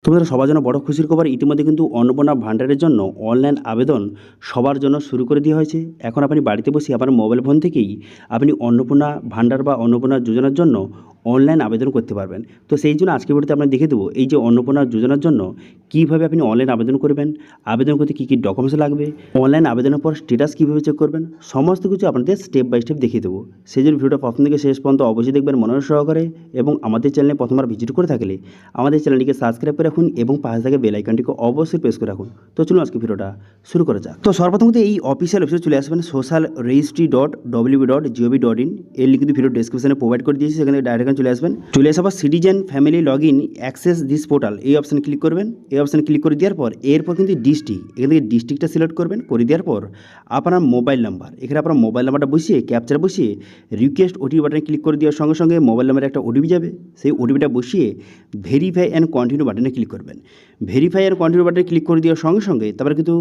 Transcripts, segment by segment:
তোমাদের সবার জন্য বড় খুশির খবর, ইতিমধ্যে কিন্তু অন্নপূর্ণা ভান্ডারের জন্য অনলাইন আবেদন সবার জন্য শুরু করে দেওয়া হয়েছে। এখন আপনি বাড়িতে বসে আপনার মোবাইল ফোন থেকেই আপনি অন্নপূর্ণা ভান্ডার বা অন্নপূর্ণা যোজনার জন্য অনলাইন আবেদন করতে পারবেন। তো সেই জন্য আজকে ভিডিওতে আমরা দেখে দেবো এই যে অন্নপূর্ণা যোজনার জন্য কীভাবে আপনি অনলাইন আবেদন করবেন, আবেদন করতে কী কী ডকুমেন্টস লাগবে, অনলাইন আবেদনের পর স্ট্যাটাস কীভাবে চেক করবেন, সমস্ত কিছু আপনাদের স্টেপ বাই স্টেপ দেখিয়ে দেবো। সেই জন্য ভিডিওটা প্রথম থেকে শেষ পর্যন্ত অবশ্যই দেখবেন মনোযোগ সহকারে, এবং আমাদের চ্যানেলে প্রথমবার ভিজিট করে থাকলে আমাদের চ্যানেলটিকে সাবস্ক্রাইব করে রাখুন এবং পাশে থাকা বেল আইকনটিকে অবশ্যই প্রেস করে রাখুন। তো চলুন আজকে ভিডিওটা শুরু করা যাক। তো সর্বপ্রথম এই অফিসিয়াল ওয়েবসাইটে চলে আসবেন socialregistry.wb.gov.in, এর লিঙ্ক কিন্তু ভিডিও ডেসক্রিপশনে প্রোভাইড করে দিয়েছি, সেখানে ডাইরেক্ট চলে আসবেন। চলে আসার পর citizen family log in access this portal এই অপশানে ক্লিক করবেন। এই অপশানে ক্লিক করে দেওয়ার পর এরপর কিন্তু ডিস্ট্রিক্ট, এখান থেকে ডিস্ট্রিক্টটা সিলেক্ট করবেন। করে দেওয়ার পর আপনার মোবাইল নাম্বার, এখানে আপনার মোবাইল নাম্বারটা বসিয়ে ক্যাপচার বসিয়ে রিকোয়েস্ট ওটিপি বাটনে ক্লিক করে দেওয়ার সঙ্গে সঙ্গে মোবাইল নাম্বারে একটা ওটিপি যাবে। সেই ওটিপিটা বসিয়ে ভেরিফাই অ্যান্ড কন্টিনিউ বাটনে ক্লিক করবেন। ভেরিফাই অ্যান্ড কন্টিনিউ বাটনে ক্লিক করে দেওয়ার সঙ্গে সঙ্গে তারপরে কিন্তু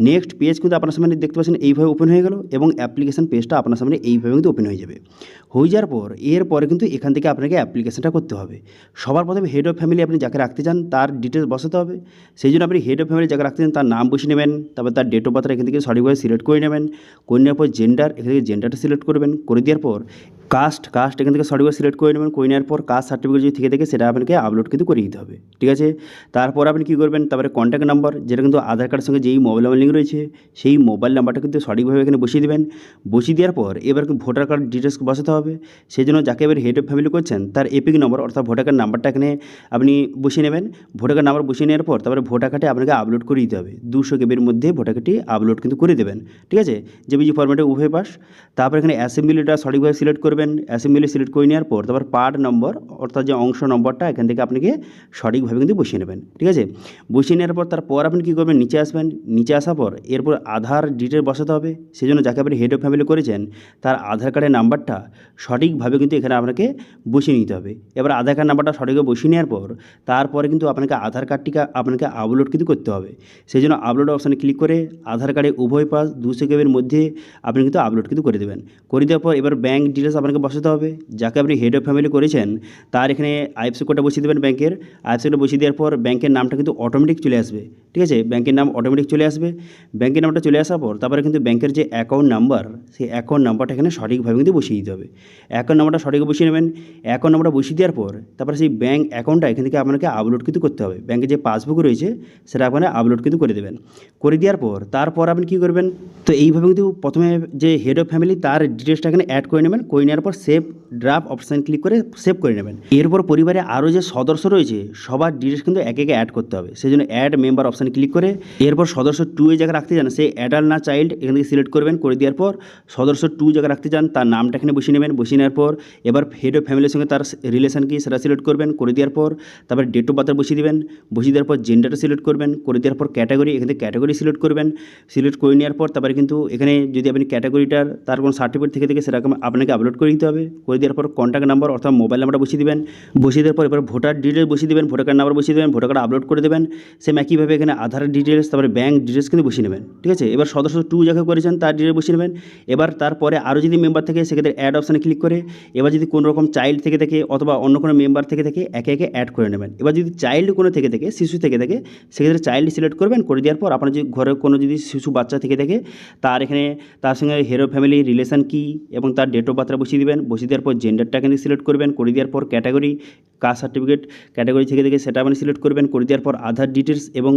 নেক্সট পেজ কিন্তু আপনার সামনে দেখতে পাচ্ছেন এইভাবে ওপেন হয়ে গেল, এবং অ্যাপ্লিকেশন পেজটা আপনার সামনে এইভাবে কিন্তু ওপেন হয়ে যাবে। হয়ে যাওয়ার পর এরপরে কিন্তু এখান থেকে আপনাকে অ্যাপ্লিকেশনটা করতে হবে। সবার প্রথমে হেড অফ ফ্যামিলি আপনি যাকে রাখতে চান তার ডিটেলস বসাতে হবে। সেই জন্য আপনি হেড অফ ফ্যামিলি যাকে রাখতে চান তার নাম বসিয়ে নেবেন, তারপর তার ডেট অফ বার্থ এখান থেকে সঠিকভাবে সিলেক্ট করে নেবেন। করে নেওয়ার পর জেন্ডার, এখান থেকে জেন্ডারটা সিলেক্ট করবেন। করে দেওয়ার পর কাস্ট এখান থেকে সঠিকভাবে সিলেক্ট করে নেবেন। করে নেওয়ার পর কাস্ট সার্টিফিকেট যদি থেকে থাকে সেটা আপনাকে আপলোড কিন্তু করে দিতে হবে, ঠিক আছে। তারপর আপনি কী করবেন, তারপরে কন্ট্যাক্ট নাম্বার, যেটা কিন্তু আধার কার্ডের সঙ্গে যেই মোবাইল নাম্বার লিঙ্ক রয়েছে সেই মোবাইল নাম্বারটা কিন্তু সঠিকভাবে এখানে বসিয়ে দেবেন। বসিয়ে দেওয়ার পর এবার ভোটার কার্ড ডিটেলস বসাতে হবে। সেই জন্য যাকে এবার হেড অফ ফ্যামিলি করছেন তার এপিক নম্বর অর্থাৎ ভোটার কার্ড নাম্বারটা এখানে আপনি বসিয়ে নেবেন। ভোটার কার্ড নাম্বার বসিয়ে নেওয়ার পর তারপরে ভোটার কার্ডে আপনাকে আপলোড করে দিতে হবে। 200 কেবির মধ্যে ভোটার কার্ডটি আপলোড কিন্তু করে দেবেন, ঠিক আছে, জেপিজি ফরম্যাটে উভয় পাস। তারপর এখানে অ্যাসেম্বলিটা সঠিকভাবে সিলেক্ট করবেন। অ্যাসেম্বলি সিলেক্ট করে নেওয়ার পর তারপর পার্ট নম্বর অর্থাৎ যে অংশ নম্বরটা এখান থেকে আপনাকে সঠিকভাবে কিন্তু বসিয়ে নেবেন, ঠিক আছে। বসিয়ে নেওয়ার পর তারপর আপনি কী করবেন, নিচে আসবেন। নিচে আসার পর এরপর আধার ডিটেল বসাতে হবে। সেই জন্য যাকে আপনি হেড অফ ফ্যামিলি করেছেন তার আধার কার্ডের নাম্বারটা সঠিকভাবে কিন্তু এখানে আপনাকে বসিয়ে নিতে হবে। এবার আধার কার্ড নাম্বারটা সঠিকভাবে বসিয়ে নেওয়ার পর তারপরে কিন্তু আপনাকে আধার কার্ডটিকে আপনাকে আপলোড কিন্তু করতে হবে। সেই জন্য আপলোড অপশানে ক্লিক করে আধার কার্ডে উভয় পাশ 200 কেবির মধ্যে আপনি কিন্তু আপলোড কিন্তু করে দেবেন। করে দেওয়ার পর এবার ব্যাঙ্ক ডিটেলস আপনাকে বসাতে হবে। যাকে আপনি হেড অফ ফ্যামিলি করেছেন তার এখানে আইএফএসসি কোডটা বসিয়ে দেবেন ব্যাংকের। আইএফএসসি কোডটা বসিয়ে দেওয়ার পর ব্যাংকের নামটা কিন্তু অটোমেটিক চলে আসবে, ঠিক আছে। ব্যাংকের নাম অটোমেটিক চলে আসবে। ব্যাংকের নামটা চলে আসার পর তারপরে কিন্তু ব্যাংকের যে অ্যাকাউন্ট নাম্বার সেই অ্যাকাউন্ট নাম্বারটা এখানে সঠিকভাবে কিন্তু বসিয়ে দিতে হবে। অ্যাকাউন্ট নাম্বারটা সঠিকভাবে বসিয়ে নেবেন। অ্যাকাউন্ট নাম্বারটা বসিয়ে দেওয়ার পর তারপরে সেই ব্যাঙ্ক অ্যাকাউন্টটা এখান থেকে আপনাকে আপলোড কিন্তু করতে হবে। ব্যাংকের যে পাসবুক রয়েছে সেটা আপনারা আপলোড কিন্তু করে দেবেন। করে দেওয়ার পর তারপর আপনি কী করবেন, তো এইভাবে কিন্তু প্রথমে যে হেড অফ ফ্যামিলি তার ডিটেলসটা এখানে অ্যাড করে নেবেন। করে নেওয়ার পর সেভ ড্রাফট অপশান ক্লিক করে সেভ করে নেবেন। এরপর পরিবারে আরও যে সদস্য রয়েছে সবার ডিটেলস কিন্তু একে একে অ্যাড করতে হবে। সেই জন্য অ্যাড মেম্বার অপশানে ক্লিক করে এরপর সদস্য 2 এ জায়গায় রাখতে চান সে অ্যাডাল্ট না চাইল্ড এখান থেকে সিলেক্ট করবেন। করে দেওয়ার পর সদস্য 2 জায়গায় রাখতে চান তার নামটা এখানে বসিয়ে নেবেন। বসিয়ে নেওয়ার পর এবার হেড অফ ফ্যামিলির সঙ্গে তার রিলেশন কি সেটা সিলেক্ট করবেন। করে দেওয়ার পর তারপর ডেট অফ বার্থ বসিয়ে দেবেন। বসিয়ে দেওয়ার পর জেন্ডারটা সিলেক্ট করবেন। করে দেওয়ার পর ক্যাটাগরি, এখান থেকে ক্যাটাগরি সিলেক্ট করবেন। সিলেক্ট করে নেওয়ার পর তারপরে কিন্তু এখানে যদি আপনি ক্যাটাগরিটার তার কোনো সার্টিফিকেট থেকে থাকে সেরকম আপনাকে আপলোড করে দিতে হবে। করে দেওয়ার পর কন্ট্যাক্ট নাম্বার অর্থাৎ মোবাইল নাম্বারটা বসিয়ে দেবেন। বসিয়ে দেওয়ার পর এবার ভোটার ডিটেলস বসিয়ে দেবেন। ভোটার কার্ড নাম্বার বসিয়ে দেবেন। ভোটার কার্ড আপলোড করে দেবেন। সেম একইভাবে এখানে আধার ডিটেলস তারপরে ব্যাঙ্ক ডিটেলস কিন্তু বসিয়ে নেবেন, ঠিক আছে। এবার সদস্য 2 যাকে করেছেন তার ডিটেলস বসিয়ে নেবেন। এবার তারপরে আরও যদি মেম্বার থাকে সেক্ষেত্রে অ্যাড অপশানে ক্লিক করে এবার যদি কোনো রকম চাইল্ড থেকে থাকে অথবা অন্য কোনো মেম্বার থেকে থাকে একে একে অ্যাড করে নেবেন। এবার যদি চাইল্ড কোনো থেকে থাকে, শিশু থেকে থাকে, সেক্ষেত্রে চাইল্ড সিলেক্ট করবেন। করে দেওয়ার পর আপনার যে ঘরে কোনো যদি শিশু বাচ্চা থেকে থাকে তার এখানে তার সঙ্গে হেড অফ ফ্যামিলি রিলেশন কী এবং তার ডেট অফ বার্থটা বসিয়ে দেবেন। বসিয়ে দেওয়ার পর জেন্ডারটা এখানে সিলেক্ট করবেন। করে দেওয়ার পর ক্যাটাগরি, কাস্ট সার্টিফিকেট ক্যাটাগরি থেকে থেকে সেটা আপনি সিলেক্ট করবেন। করে দেওয়ার পর আধার ডিটেলস এবং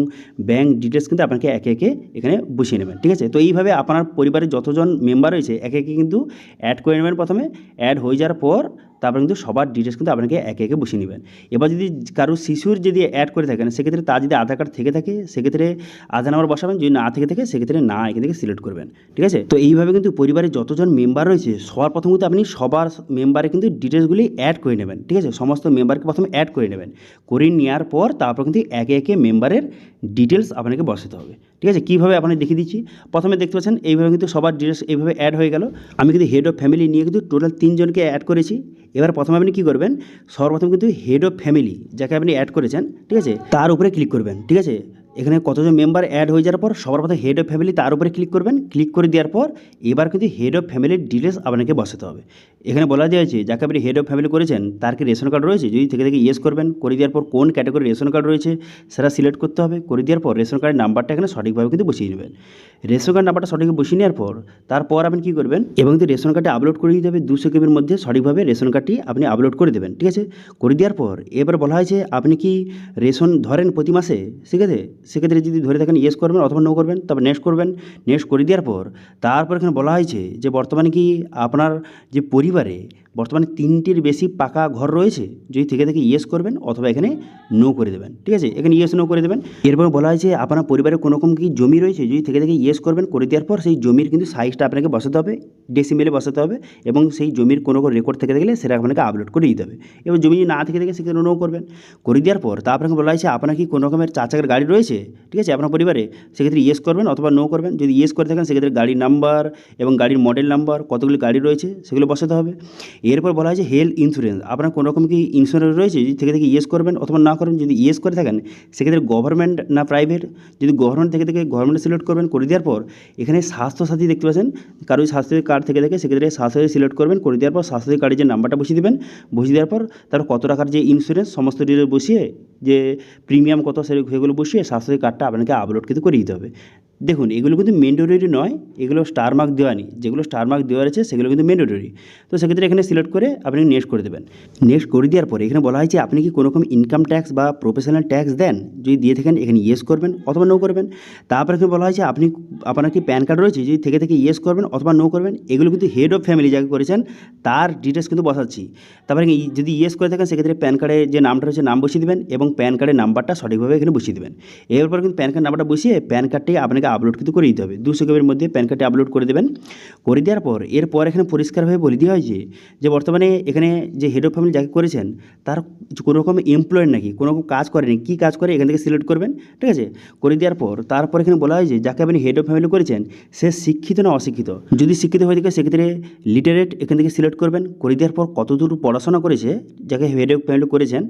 ব্যাঙ্ক ডিটেলস কিন্তু আপনাকে একে একে এখানে বসিয়ে নেবেন, ঠিক আছে। তো এইভাবে আপনার পরিবারের যতজন মেম্বার রয়েছে একে একে কিন্তু অ্যাড করে নেবেন। প্রথমে অ্যাড হয়ে যাওয়ার পর তারপর কিন্তু সবার ডিটেলস কিন্তু আপনাকে একে একে বসিয়ে নেবেন। এবার যদি কারো শিশুর যদি অ্যাড করে থাকেন সেক্ষেত্রে তার যদি আধার কার্ড থেকে থাকে সেক্ষেত্রে আধার নাম্বার বসাবেন। যদি না থেকে থাকে সেক্ষেত্রে না এখান থেকে সিলেক্ট করবেন, ঠিক আছে। তো এইভাবে কিন্তু পরিবারের যতজন মেম্বার রয়েছে সবার প্রথম কিন্তু আপনি সবার মেম্বারে কিন্তু ডিটেলসগুলি অ্যাড করে নেবেন, ঠিক আছে। সমস্ত মেম্বারকে প্রথমে অ্যাড করে নেবেন। করে নেওয়ার পর তারপর কিন্তু একে একে মেম্বারের ডিটেলস আপনাকে বসাতে হবে, ঠিক আছে। কীভাবে আপনাকে দেখিয়ে দিচ্ছি। প্রথমে দেখতে পাচ্ছেন এইভাবে কিন্তু সবার ডিটেলস এইভাবে অ্যাড হয়ে গেল। আমি কিন্তু হেড অফ ফ্যামিলি নিয়ে কিন্তু টোটাল 3 জনকে অ্যাড করেছি। এবার প্রথমে আপনি কী করবেন, সর্বপ্রথম কিন্তু হেড অফ ফ্যামিলি যাকে আপনি অ্যাড করেছেন, ঠিক আছে, তার উপরে ক্লিক করবেন, ঠিক আছে। এখানে কতজন মেম্বার অ্যাড হয়ে যাওয়ার পর সবার প্রথমে হেড অফ ফ্যামিলি তার উপরে ক্লিক করবেন। ক্লিক করে দেওয়ার পর এবার কিন্তু হেড অফ ফ্যামিলির ডিটেলস আপনাকে বসাতে হবে। এখানে বলা হয়েছে যাকে আপনি হেড অফ ফ্যামিলি করেছেন তার কি রেশন কার্ড রয়েছে, যদি থেকে ইয়েস করবেন। করে দেওয়ার পর কোন ক্যাটাগরি রেশন কার্ড রয়েছে সেটা সিলেক্ট করতে হবে। করে দেওয়ার পর রেশন কার্ডের নাম্বারটা এখানে সঠিকভাবে কিন্তু বসিয়ে নেবেন। রেশন কার্ড নাম্বারটা সঠিকভাবে বসিয়ে নেওয়ার পর তারপর আপনি কী করবেন, এবং কিন্তু রেশন কার্ডে আপলোড করে দিতে হবে 2 সেকেন্ডের মধ্যে সঠিকভাবে রেশন কার্ডটি আপনি আপলোড করে দেবেন। ঠিক আছে, করে দেওয়ার পর এবার বলা হয়েছে আপনি কি রেশন ধরেন প্রতি মাসে, ঠিক আছে। সেক্ষেত্রে যদি ধরে থাকেন ইয়েস করবেন অথবা নো করবেন, তারপর নেক্সট করবেন। নেক্সট করে দেওয়ার পর তারপর এখানে বলা হয়েছে যে বর্তমানে কি আপনার যে পরিবারে বর্তমানে 3টির বেশি পাকা ঘর রয়েছে, যদি থেকে ইয়েস করবেন অথবা এখানে নো করে দেবেন। ঠিক আছে, এখানে ইয়েস নো করে দেবেন। এরপর বলা হয়েছে আপনার পরিবারে কোনো রকম কি জমি রয়েছে, যদি থেকে ইয়েস করবেন। করে দেওয়ার পর সেই জমির কিন্তু সাইজটা আপনাকে বসাতে হবে, ডেসিমেলে বসাতে হবে, এবং সেই জমির কোনো রেকর্ড থেকে গেলে সেটা আপনাকে আপলোড করে দিতে হবে। এবার জমি যদি না থেকে সেক্ষেত্রে নো করবেন। করে দেওয়ার পর তারপরে বলা হয়েছে আপনার কি কোনো রকমের 4 চাকার গাড়ি রয়েছে, ঠিক আছে, আপনার পরিবারে, সেক্ষেত্রে ইয়েস করবেন অথবা নো করবেন। যদি ইয়েস করে থাকেন সেক্ষেত্রে গাড়ির নাম্বার এবং গাড়ির মডেল নাম্বার, কতগুলি গাড়ি রয়েছে সেগুলো বসাতে হবে। এরপর বলা হয়েছে হেলথ ইন্স্যুরেন্স, আপনার কোনো রকম কি ইন্স্যুরেন্স রয়েছে, যদি থেকে ইয়েস করবেন অথবা না করবেন। যদি ইয়েস করে থাকেন সেক্ষেত্রে গভর্নমেন্ট না প্রাইভেট, যদি গভর্নমেন্ট থেকে গভর্নমেন্ট সিলেক্ট করবেন। করে দেওয়ার পর এখানে স্বাস্থ্যসাথী দেখতে পাচ্ছেন, কারো স্বাস্থ্যসাথী কার্ড থেকে সেক্ষেত্রে স্বাস্থ্যসাথী সিলেক্ট করবেন। করে দেওয়ার পর স্বাস্থ্যসাথী কার্ডের যে নাম্বারটা বসিয়ে দেবেন, বসিয়ে দেওয়ার পর তার কত টাকার যে ইন্স্যুরেন্স সমস্ত ডিটেল বসিয়ে, যে প্রিমিয়াম কত সেগুলো বসিয়ে স্বাস্থ্যসাথী কার্ডটা আপনাকে আপলোড কিন্তু করে দিতে হবে। দেখুন এগুলো কিন্তু ম্যান্ডেটরি নয়, এগুলো স্টার মার্ক দেওয়া নেই, যেগুলো স্টার মার্ক দেওয়া রয়েছে সেগুলো কিন্তু ম্যান্ডেটরি। তো সেক্ষেত্রে এখানে সিলেক্ট করে আপনি নেক্সট করে দেবেন। নেক্সট করে দেওয়ার পরে এখানে বলা হয়েছে আপনি কি কোনো রকম ইনকাম ট্যাক্স বা প্রফেশনাল ট্যাক্স দেন, যদি দিয়ে থাকেন এখানে ইয়েস করবেন অথবা নো করবেন। তারপর এখানে বলা হয়েছে আপনার কি প্যান কার্ড রয়েছে, যদি থেকে ইয়েস করবেন অথবা নো করবেন। এগুলো কিন্তু হেড অফ ফ্যামিলি যাকে করেছেন তার ডিটেলস কিন্তু বসাচ্ছি। তারপরে যদি ইয়েস করে থাকেন সেক্ষেত্রে প্যান কার্ডে যে নামটা রয়েছে নাম বসিয়ে দেবেন এবং প্যান কার্ডের নাম্বারটা সঠিকভাবে এখানে বসিয়ে দেবেন। এরপর কিন্তু প্যান কার্ড নাম্বারটা বসিয়ে প্যান কার্ডটি আপনাকে আপলোড কিন্তু করে দিতে হবে। 2 সেকেন্ডের মধ্যে প্যান কার্ডটি আপলোড করে দেবেন। করে দেওয়ার পর এরপর এখানে পরিষ্কারভাবে বলে দেওয়া হয়েছে যে বর্তমানে এখানে যে হেড অফ ফ্যামিলি যাকে করেছেন তার কোনো রকম এমপ্লয়েড নাকি কোনো রকম কাজ করেনি, কী কাজ করে এখান থেকে সিলেক্ট করবেন। ঠিক আছে, করে দেওয়ার পর তারপর এখানে বলা হয়েছে যাকে আপনি হেড অফ ফ্যামিলি করেছেন সে শিক্ষিত না অশিক্ষিত, যদি শিক্ষিত হয়ে থাকে সেক্ষেত্রে লিটারেট এখান থেকে সিলেক্ট করবেন। করে দেওয়ার পর কতদূর পড়াশোনা করেছে, যাকে হেড অফ ফ্যামিলি করেছেন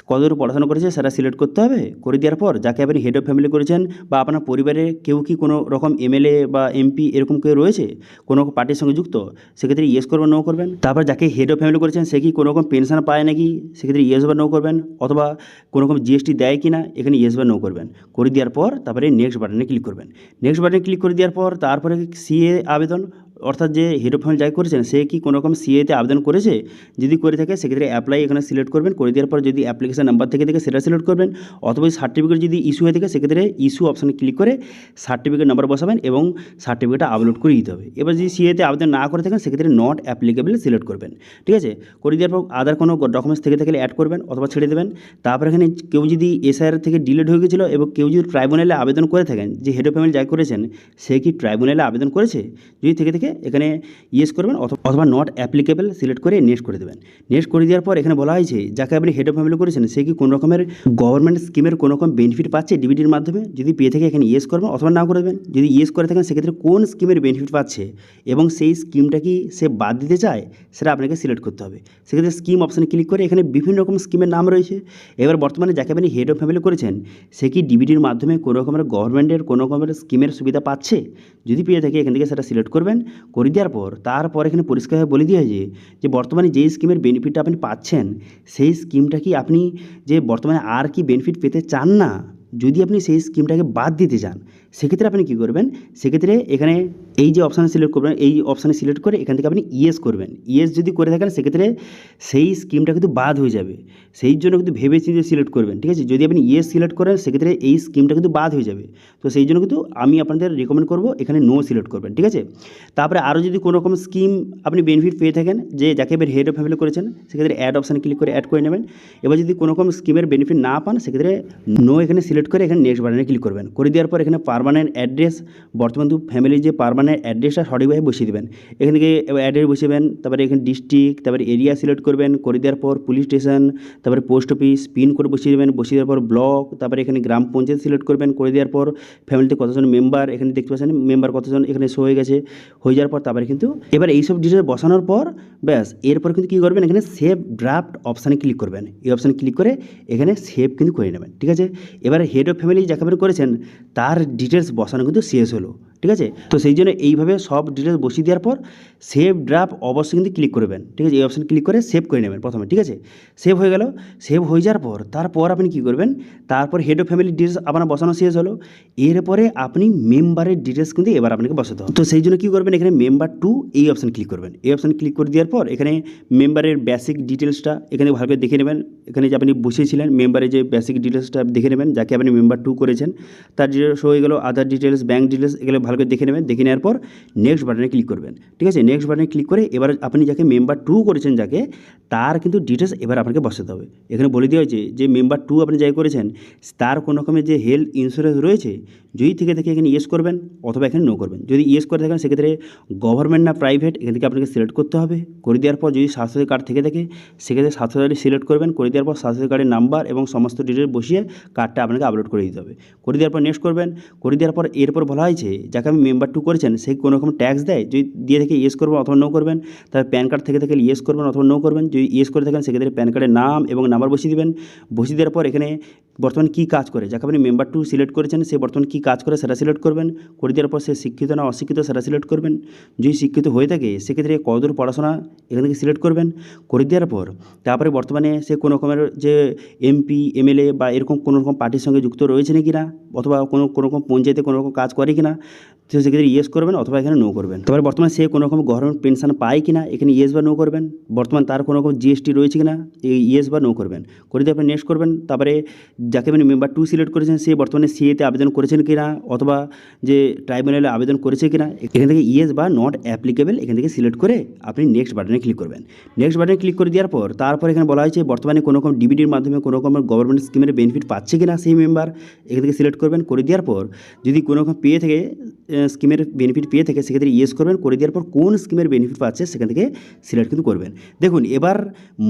কতদূর পড়াশোনা করেছে সেটা সিলেক্ট করতে হবে। করে দেওয়ার পর যাকে আপনি হেড অফ ফ্যামিলি করেছেন বা আপনার পরিবারে কেউ কি কোনো রকম এমএলএ বা এমপি এরকম কেউ রয়েছে কোনো পার্টির সঙ্গে যুক্ত, সেক্ষেত্রে ইয়েস করবেন নো করবেন। তারপর যাকে হেড অফ ফ্যামিলি করেছেন সে কি কোনো রকম পেনশন পায় নাকি, সেক্ষেত্রে ইয়েস বা নো করবেন। অথবা কোনো রকম জিএসটি দেয় কি না, এখানে ইয়েস বা নো করবেন। করে দেওয়ার পর তারপরে নেক্সট বাটনে ক্লিক করবেন। নেক্সট বাটনে ক্লিক করে দেওয়ার পর তারপরে সিএ আবেদন, অর্থাৎ যে হেড অফ ফ্যামিলি যাই করেছেন সে কি কোনো রকম সিএতে আবেদন করেছে, যদি করে থাকে সেক্ষেত্রে অ্যাপ্লাই এখানে সিলেক্ট করবেন। করে দেওয়ার পর যদি অ্যাপ্লিকেশন নাম্বার থেকে সেটা সিলেক্ট করবেন। অথবা সার্টিফিকেট যদি ইস্যু হয়ে থাকে সেক্ষেত্রে ইস্যু অপশানে ক্লিক করে সার্টিফিকেট নাম্বার বসাবেন এবং সার্টিফিকেটটা আপলোড করে দিতে হবে। এবার যদি সিএতে আবেদন না করে থাকেন সেক্ষেত্রে নট অ্যাপ্লিকেবল সিলেক্ট করবেন। ঠিক আছে, করে দেওয়ার পর আদার কোনো ডকুমেন্টস থেকে থাকলে অ্যাড করবেন অথবা ছেড়ে দেবেন। তারপর এখানে কেউ যদি এসআইআর থেকে ডিলেট হয়ে গেছিলো এবং কেউ যদি ট্রাইব্যুনালে আবেদন করে থাকেন, যে হেড অফ ফ্যামিলি যাই করেছেন সে কি ট্রাইব্যুনালে আবেদন করেছে, যদি থেকে এখানে ইয়েস করবেন অথবা নট অ্যাপ্লিকেবল সিলেক্ট করে নেক্সট করে দেবেন। নেক্সট করে দেওয়ার পর এখানে বলা হয়েছে যাকে আপনি হেড অফ ফ্যামিলি করেছেন সে কি কোনো রকমের গভর্নমেন্ট স্কিমের কোনো রকম বেনিফিট পাচ্ছে ডিবিটির মাধ্যমে, যদি পেয়ে থাকে এখানে ইয়েস করবেন অথবা না করে দেবেন। যদি ইয়েস করে থাকেন সেক্ষেত্রে কোন স্কিমের বেনিফিট পাচ্ছে এবং সেই স্কিমটা কি সে বাদ দিতে চায় সেটা আপনাকে সিলেক্ট করতে হবে। সেক্ষেত্রে স্কিম অপশানে ক্লিক করে এখানে বিভিন্ন রকম স্কিমের নাম রয়েছে। এবার বর্তমানে যাকে আপনি হেড অফ ফ্যামিলি করেছেন সে কি ডিবিটির মাধ্যমে কোনো রকমের গভর্নমেন্টের কোনো রকমের স্কিমের সুবিধা পাচ্ছে, যদি পেয়ে থাকে এখান থেকে সেটা সিলেক্ট করবেন। করে দেওয়ার পর তারপর এখানে পরিষ্কারভাবে বলে দেওয়া হয় যে বর্তমানে যেই স্কিমের বেনিফিটটা আপনি পাচ্ছেন সেই স্কিমটা কি আপনি যে বর্তমানে আর কি বেনিফিট পেতে চান না, যদি আপনি সেই স্কিমটাকে বাদ দিতে চান সেক্ষেত্রে আপনি কী করবেন, সেক্ষেত্রে এখানে এই যে অপশানে সিলেক্ট করবেন এই অপশানে সিলেক্ট করে এখান থেকে আপনি ইয়েস করবেন। ইয়েস যদি করে থাকেন সেক্ষেত্রে সেই স্কিমটা কিন্তু বাদ হয়ে যাবে, সেই জন্য কিন্তু ভেবে চিন্তে সিলেক্ট করবেন। ঠিক আছে, যদি আপনি ইয়েস সিলেক্ট করেন সেক্ষেত্রে এই স্কিমটা কিন্তু বাদ হয়ে যাবে। তো সেই জন্য কিন্তু আমি আপনাদের রেকমেন্ড করবো এখানে নো সিলেক্ট করবেন। ঠিক আছে, তারপরে আরও যদি কোনো রকম স্কিম আপনি বেনিফিট পেয়ে থাকেন যে যাকে এবার হেড অফ ফ্যামিলি করেছেন সেক্ষেত্রে অ্যাড অপশানে ক্লিক করে অ্যাড করে নেবেন। এবার যদি কোনো রকম স্কিমের বেনিফিট না পান সেক্ষেত্রে নো এখানে সিলেক্ট করে এখানে নেক্সট বাটনে ক্লিক করবেন। করে দেওয়ার পর এখানে পার্মানেন্ট অ্যাড্রেস, বর্তমান ফ্যামিলির যে পার্মানেন্ট অ্যাড্রেসটা সঠিকভাবে বসিয়ে দেবেন। এখান থেকে অ্যাড্রেস বসিয়েবেন, তারপরে এখানে ডিস্ট্রিক্ট, তারপরে এরিয়া সিলেক্ট করবেন। করে দেওয়ার পর পুলিশ স্টেশন, তারপরে পোস্ট অফিস, পিন কোড বসিয়ে দেবেন। বসিয়ে দেওয়ার পর ব্লক, তারপরে এখানে গ্রাম পঞ্চায়েত সিলেক্ট করবেন। করে দেওয়ার পর ফ্যামিলিতে কতজন মেম্বার এখানে দেখতে পাচ্ছেন মেম্বার কতজন এখানে শো হয়ে গেছে। হয়ে যাওয়ার পর তারপরে কিন্তু এবার এইসব ডিটেলস বসানোর পর ব্যাস এরপর কিন্তু কী করবেন, এখানে সেভ ড্রাফট অপশানে ক্লিক করবেন। এই অপশানে ক্লিক করে এখানে সেভ কিন্তু করে নেবেন। ঠিক আছে, এবার হেড অফ ফ্যামিলি যাকে আপনি করেছেন তার ডিটেলস বসানো কিন্তু শেষ হলো, ঠিক আছে। তো সেই জন্য এইভাবে সব ডিটেলস বসিয়ে দেওয়ার পর সেভ ড্রাফট অবশ্যই কিন্তু ক্লিক করবেন, ঠিক আছে। এই অপশান ক্লিক করে সেভ করে নেবেন প্রথমে, ঠিক আছে। সেভ হয়ে গেল। সেভ হয়ে যাওয়ার পর তারপর আপনি কী করবেন, তারপর হেড অফ ফ্যামিলির ডিটেলস আপনার বসানো শেষ হলো, এরপরে আপনি মেম্বারের ডিটেলস কিন্তু এবার আপনাকে বসাতে হবে। তো সেই জন্য কী করবেন, এখানে মেম্বার টু এই অপশান ক্লিক করবেন। এই অপশান ক্লিক করে দেওয়ার পর এখানে মেম্বারের বেসিক ডিটেলসটা এখানে ভালো করে দেখে নেবেন। এখানে যে আপনি বসিয়েছিলেন মেম্বারের যে বেসিক ডিটেলসটা দেখে নেবেন, যাকে আপনি মেম্বার টু করেছেন তার ডিটেলস হয়ে গেল, আদার ডিটেলস, ব্যাঙ্ক ডিটেলস, এগুলো ভালো করে দেখে নেবেন। দেখে নেওয়ার পর নেক্সট বাটনে ক্লিক করবেন, ঠিক আছে। নেক্সট বাটনে ক্লিক করে এবার আপনি যাকে মেম্বার টু করেছেন যাকে, তার কিন্তু ডিটেলস এবার আপনাকে বসাতে হবে। এখানে বলে দেওয়া হয়েছে যে মেম্বার টু আপনি যাই করেছেন তার কোনো রকমের যে হেলথ ইন্স্যুরেন্স রয়েছে, যদি থেকে এখানে ইয়েস করবেন অথবা এখানে নো করবেন। যদি ইয়েস করে থাকেন সেক্ষেত্রে গভর্নমেন্ট না প্রাইভেট এখান থেকে আপনাকে সিলেক্ট করতে হবে। করে দেওয়ার পর যদি স্বাস্থ্যসাথী কার্ড থেকে থাকে সেক্ষেত্রে স্বাস্থ্যসাথী সিলেক্ট করবেন। করে দেওয়ার পর স্বাস্থ্যসাথী কার্ডের নাম্বার এবং সমস্ত ডিটেলস বসিয়ে কার্ডটা আপনাকে আপলোড করে দিতে হবে। করে দেওয়ার পর নেক্সট করবেন। করে দেওয়ার পর এরপর বলা হয়েছে যাকে আমি মেম্বার টু করেছেন সেই কোনো রকম ট্যাক্স দেয়, যদি দিয়ে থেকে ইয়েস করবেন অথবা নো করবেন। তার প্যান কার্ড থেকে থাকলে ইয়েস করবেন অথবা নো করবেন। যদি ইয়েস করে থাকেন সেক্ষেত্রে প্যান কার্ডের নাম এবং নাম্বার বসিয়ে দেবেন। বসিয়ে দেওয়ার পর এখানে বর্তমানে কী কাজ করে, যাকে আপনি মেম্বার টু সিলেক্ট করেছেন সে বর্তমানে কী কাজ করে সেটা সিলেক্ট করবেন। করে দেওয়ার পর সে শিক্ষিত না অশিক্ষিত সেটা সিলেক্ট করবেন। যদি শিক্ষিত হয়ে থাকে সেক্ষেত্রে কতদূর পড়াশোনা এখান থেকে সিলেক্ট করবেন। করে দেওয়ার পর তারপরে বর্তমানে সে কোনো রকমের যে এমপি এমএলএ বা এরকম কোনো রকম পার্টির সঙ্গে যুক্ত রয়েছে নাকি না, অথবা কোনো রকম পঞ্চায়েতে কোনো রকম কাজ করে কি না, তো সেক্ষেত্রে ইয়েস করবেন অথবা এখানে নো করবেন। তারপরে বর্তমানে সে কোনো রকম গভর্নমেন্ট পেনশন পায় কি না, এখানে ইয়েস বা নো করবেন। বর্তমান তার কোনো রকম জিএসটি রয়েছে কি না, এই ইয়েস বা নো করবেন। করে দিয়ে আপনি নেক্সট করবেন। তারপরে যাকে আপনি মেম্বার টু সিলেক্ট করেছেন সে বর্তমানে সিএতে আবেদন করেছেন কি না, অথবা যে ট্রাইব্যুনালে আবেদন করেছে কি না, এখান থেকে ইয়েস বা নট অ্যাপ্লিকেবল এখান থেকে সিলেক্ট করে আপনি নেক্সট বাটনে ক্লিক করবেন। নেক্সট বাটনে ক্লিক করে দেওয়ার পর তারপর এখানে বলা হয়েছে বর্তমানে কোনো রকম ডিবিডির মাধ্যমে কোনো রকম গভর্নমেন্ট স্কিমের বেনিফিট পাচ্ছে কি না সেই মেম্বার, এখান থেকে সিলেক্ট করবেন। করে দেওয়ার পর যদি কোনো রকম পেয়ে থেকে স্কিমের বেনিফিট পেয়ে থাকে সেক্ষেত্রে ইয়েস করবেন। করে দেওয়ার পর কোন স্কিমের বেনিফিট পাচ্ছে সেখান থেকে সিলেক্ট কিন্তু করবেন। দেখুন এবার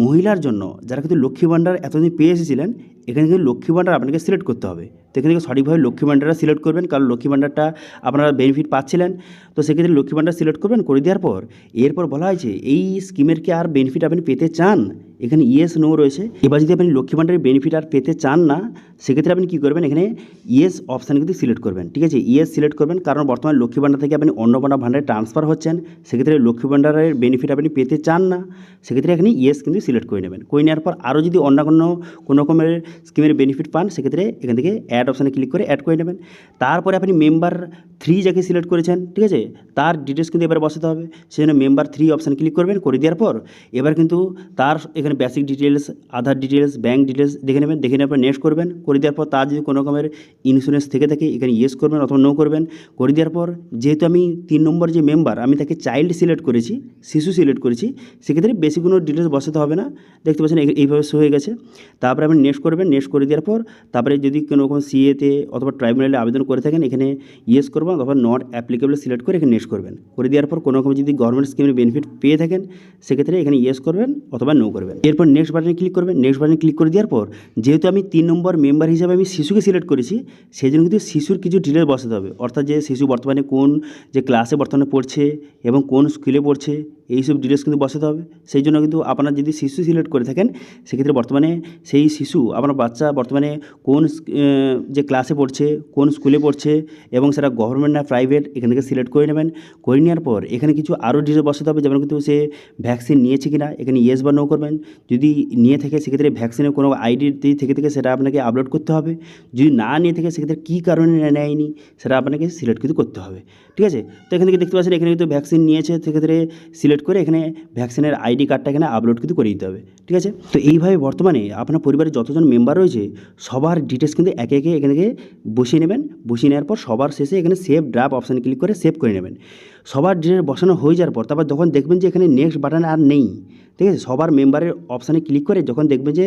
মহিলার জন্য যারা কিন্তু লক্ষ্মী ভাণ্ডার এতদিন পেয়ে এসেছিলেন এখানে কিন্তু লক্ষ্মী ভাণ্ডার আপনাকে সিলেক্ট করতে হবে। তো এখান থেকে সঠিকভাবে লক্ষ্মী ভাণ্ডারটা সিলেক্ট করবেন, কারণ লক্ষ্মী ভাণ্ডারটা আপনারা বেনিফিট পাচ্ছিলেন। তো সেক্ষেত্রে লক্ষ্মী ভাণ্ডার সিলেক্ট করবেন। করে দেওয়ার পর এরপর বলা হয়েছে এই স্কিমের কি আর বেনিফিট আপনি পেতে চান, এখানে ইয়েস নো রয়েছে। এবার যদি আপনি লক্ষ্মী ভাণ্ডারের বেনিফিট আর পেতে চান না সেক্ষেত্রে আপনি কী করবেন, এখানে ইয়েস অপশান কিন্তু সিলেক্ট করবেন, ঠিক আছে। ইয়েস সিলেক্ট করবেন, কারণ বর্তমানে লক্ষ্মী ভাণ্ডার থেকে আপনি অন্নপূর্ণা ভাণ্ডারে ট্রান্সফার হচ্ছেন, সেক্ষেত্রে লক্ষ্মী ভাণ্ডারের বেনিফিট আপনি পেতে চান না, সেক্ষেত্রে এখানে ইয়েস কিন্তু সিলেক্ট করে নেবেন। করে নেওয়ার পর আরও যদি অন্য কোনো রকমের স্কিমের বেনিফিট পান সেক্ষেত্রে এখান থেকে অ্যাড অপশানে ক্লিক করে অ্যাড করে নেবেন। তারপরে আপনি মেম্বার থ্রি যাকে সিলেক্ট করেছেন, ঠিক আছে, তার ডিটেলস কিন্তু এবার বসাতে হবে। সেই জন্য মেম্বার থ্রি অপশান ক্লিক করবেন। করে দেওয়ার পর এবার কিন্তু তার এখানে বেসিক ডিটেলস, আধার ডিটেলস, ব্যাঙ্ক ডিটেলস দেখে নেবেন। দেখে নেওয়ার পর নেক্সট করবেন। করে দেওয়ার পর তার যদি কোনো রকমের ইন্স্যুরেন্স থেকে থাকে এখানে ইয়েস করবেন অথবা নো করবেন। করে দেওয়ার পর যেহেতু আমি 3 নম্বর যে মেম্বার আমি তাকে চাইল্ড সিলেক্ট করেছি, শিশু সিলেক্ট করেছি, সেক্ষেত্রে বেশি কোনো ডিটেলস বসাতে হবে না। দেখতে পাচ্ছেন এইভাবে শো হয়ে গেছে। তারপরে আপনি নেক্সট করবেন। নেক্সট করে দেওয়ার পর তারপরে যদি কোনো রকম সিএতে অথবা ট্রাইব্যুনালে আবেদন করে থাকেন এখানে ইয়েস করবেন অথবা নট অ্যাপ্লিকেবল সিলেক্ট করে এখানে নেক্সট করবেন। করে দেওয়ার পর কোনো রকম যদি গভর্নমেন্ট স্কিমের বেনিফিট পেয়ে থাকেন সেক্ষেত্রে এখানে ইয়েস করবেন অথবা নো করবেন। এরপর নেক্সট বাটনে ক্লিক করবেন। নেক্সট বাটনে ক্লিক করে দেওয়ার পর যেহেতু আমি 3 নম্বর মেম্বার হিসাবে আমি শিশুকে সিলেক্ট করেছি সেই জন্য কিন্তু শিশুর কিছু ডিটেলস বসাতে হবে, অর্থাৎ যে শিশু বর্তমানে কোন যে ক্লাসে বর্তমানে পড়ছে এবং কোন স্কুলে পড়ছে এইসব ডিটেলস কিন্তু বসাতে হবে। সেই জন্য কিন্তু আপনারা যদি শিশু সিলেক্ট করে থাকেন সেক্ষেত্রে বর্তমানে সেই শিশু আপনার বাচ্চা বর্তমানে কোন যে ক্লাসে পড়ছে, কোন স্কুলে পড়ছে এবং সেটা গভর্নমেন্ট না প্রাইভেট এখান থেকে সিলেক্ট করে নেবেন। করে নেওয়ার পর এখানে কিছু আরও ডিটেলস বসাতে হবে, যেমন কিন্তু সে ভ্যাকসিন নিয়েছে কি না এখানে ইয়েস বা নো করবেন। যদি নিয়ে থাকে সেক্ষেত্রে ভ্যাকসিনের কোনো আইডি থেকে সেটা আপনাকে আপলোড করতে হবে। যদি না নিয়ে থাকে সেক্ষেত্রে কী কারণে নেয়নি সেটা আপনাকে সিলেক্ট কিন্তু করতে হবে, ঠিক আছে। তো এখান থেকে দেখতে পাচ্ছেন এখানে কিন্তু ভ্যাকসিন নিয়েছে, সেক্ষেত্রে সিলেক্ট করে এখানে ভ্যাকসিনের আইডি কার্ডটা এখানে আপলোড কিন্তু করে দিতে হবে, ঠিক আছে। তো এইভাবে বর্তমানে আপনার পরিবারের যতজন মেম্বার রয়েছে সবার ডিটেলস কিন্তু একে একে এখানে বসিয়ে নেবেন। বসিয়ে নেওয়ার পর সবার শেষে এখানে সেভ ড্রাফট অপশানে ক্লিক করে সেভ করে নেবেন। সবার ডিটেলস বসানো হয়ে যাওয়ার পর তারপর যখন দেখবেন যে এখানে নেক্সট বাটন আর নেই, ঠিক আছে, সবার মেম্বারের অপশানে ক্লিক করে যখন দেখবেন যে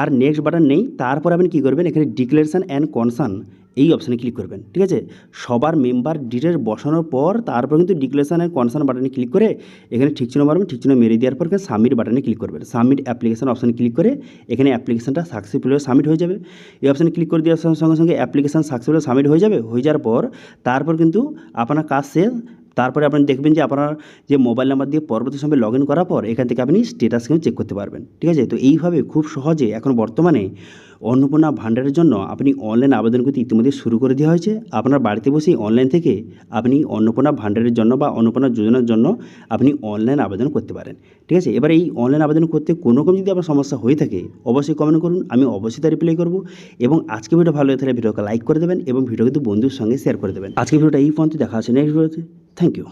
আর নেক্সট বাটন নেই তারপর আপনি কী করবেন, এখানে ডিক্লারেশন অ্যান্ড কনসার্ন এই অপশানে ক্লিক করবেন, ঠিক আছে। সবার মেম্বার ডিটেলস বসানোর পর তারপর কিন্তু ডিক্লারেশন অ্যান্ড কনসার্ন বাটনে ক্লিক করে এখানে ঠিক চিহ্ন মারবেন। ঠিক চিহ্ন মেরে দেওয়ার পর এখানে সাবমিট বাটনে ক্লিক করবেন। সাবমিট অ্যাপ্লিকেশন অপশানে ক্লিক করে এখানে অ্যাপ্লিকেশনটা সাকসেসফুলি সাবমিট হয়ে যাবে। এই অপশানে ক্লিক করে দেওয়ার সঙ্গে সঙ্গে অ্যাপ্লিকেশন সাকসেসফুলি সাবমিট হয়ে যাবে। হয়ে যাওয়ার পর তারপর কিন্তু আপনার কাজ শেষ। তারপরে আপনি দেখবেন যে আপনার যে মোবাইল নাম্বার দিয়ে পরবর্তী সময় লগ ইন করার পর এখান থেকে আপনি স্ট্যাটাস কিন্তু চেক করতে পারবেন। ঠিক আছে, তো এইভাবে খুব সহজে এখন বর্তমানে অন্নপূর্ণা ভাণ্ডারের জন্য আপনি অনলাইন আবেদন করতে ইতিমধ্যে শুরু করে দেওয়া হয়েছে। আপনার বাড়িতে বসেই অনলাইন থেকে আপনি অন্নপূর্ণা ভাণ্ডারের জন্য বা অন্নপূর্ণা যোজনার জন্য আপনি অনলাইন আবেদন করতে পারেন। ঠিক আছে, এবার এই অনলাইন আবেদন করতে কোনো রকম যদি আপনার সমস্যা হয়ে থাকে অবশ্যই কমেন্ট করুন, আমি অবশ্যই তার রিপ্লাই করব। এবং আজকে ভিডিও ভালো হয়ে থাকলে ভিডিওকে লাইক করে দেবেন এবং ভিডিও কিন্তু বন্ধুর সঙ্গে শেয়ার করে দেবেন। আজকে ভিডিওটা এই পর্যন্ত, দেখা আছে নেক্সট ভিডিওতে। Thank you.